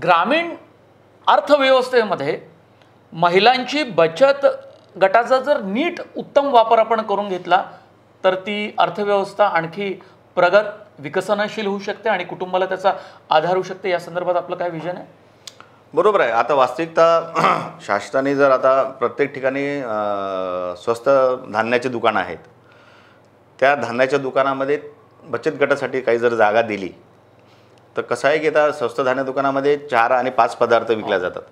ग्रामीण अर्थव्यवस्थेमध्ये महिलांची बचत गटाचा जर नीट उत्तम वापर आपण करून घेतला तर ती अर्थव्यवस्था आणखी प्रगत विकसनशील होऊ शकते आणि कुटुंबाला त्याचा आधार होऊ शकते. या संदर्भात आपलं काय विजन आहे? बरोबर आहे. आता वास्तविकता शासनाने जर आता प्रत्येक ठिकाणी स्वस्त धान्याची दुकानं आहेत, त्या धान्याच्या दुकानामध्ये बचत गटासाठी काही जर जागा दिली तर कसं आहे की आता स्वस्त धान्य दुकानामध्ये 4 आणि 5 पदार्थ विकले जातात.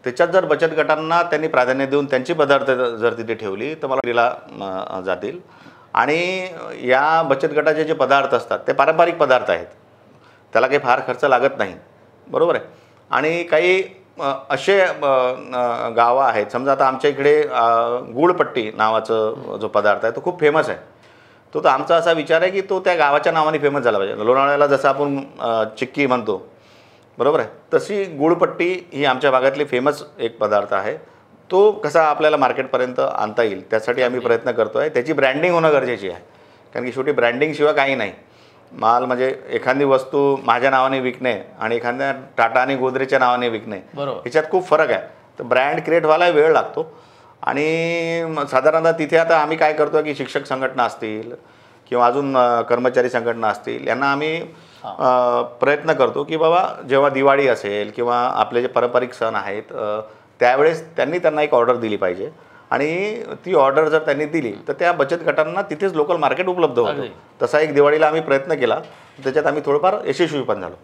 त्याच्यात जर बचत गटांना त्यांनी प्राधान्य देऊन त्यांची पदार्थ जर तिथे ठेवली तर मला दिला जातील. आणि या बचत गटाचे जे पदार्थ असतात ते पारंपरिक पदार्थ आहेत, त्याला काही फार खर्च लागत नाही. बरोबर आहे. आणि काही असे गावं आहेत, समजा आता आमच्या इकडे गुळपट्टी नावाचं जो पदार्थ आहे तो खूप फेमस आहे. तो तर आमचा असा विचार आहे की तो त्या गावाच्या नावाने फेमस झाला पाहिजे. लोणावळ्याला जसं आपण चिक्की म्हणतो, बरोबर आहे, तशी गुळपट्टी ही आमच्या भागातली फेमस एक पदार्थ आहे. तो कसा आपल्याला मार्केटपर्यंत आणता येईल त्यासाठी आम्ही प्रयत्न करतो आहे. त्याची ब्रँडिंग होणं गरजेची आहे, कारण की शेवटी ब्रँडिंगशिवाय काही नाही. माल म्हणजे एखादी वस्तू माझ्या नावाने विकणे आणि एखाद्या टाटा आणि गोदरेजच्या नावाने विकणे ह्याच्यात खूप फरक आहे. तर ब्रँड क्रिएट व्हायला वेळ लागतो. आणि साधारणतः तिथे आता आम्ही काय करतो की शिक्षक संघटना असतील किंवा अजून कर्मचारी संघटना असतील यांना आम्ही प्रयत्न करतो की बाबा जेव्हा दिवाळी असेल किंवा आपले जे पारंपरिक सण आहेत त्यावेळेस त्यांना एक ऑर्डर दिली पाहिजे. आणि ती ऑर्डर जर त्यांनी दिली तर त्या बचत गटांना तिथेच लोकल मार्केट उपलब्ध होतं. तसा एक दिवाळीला आम्ही प्रयत्न केला, त्याच्यात आम्ही थोडंफार यशस्वी पण झालो.